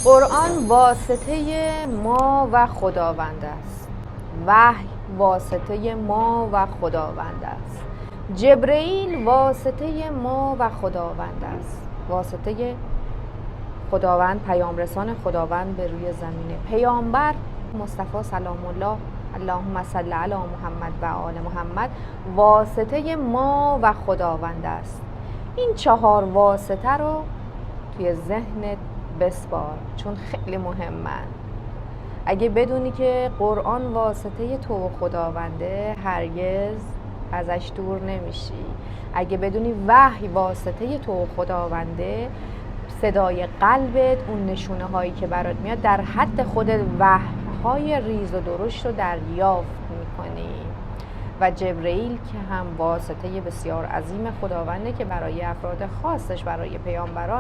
قرآن واسطه ما و خداوند است. وحی واسطه ما و خداوند است. جبرئیل واسطه ما و خداوند است. واسطه خداوند، پیام رسان خداوند به روی زمینه. پیامبر مصطفی سلام الله اللهم صل علی محمد و آل محمد واسطه ما و خداوند است. این 4 واسطه رو توی ذهنت بسپار، چون خیلی مهمن. اگه بدونی که قرآن واسطه تو و خداونده، هرگز ازش دور نمیشی. اگه بدونی وحی واسطه تو و خداونده، صدای قلبت، اون نشونه هایی که برات میاد در حد خود وحی های ریز و درشت رو دریافت میکنی. و جبرئیل که هم واسطه بسیار عظیم خداونده که برای افراد خاصش، برای پیامبران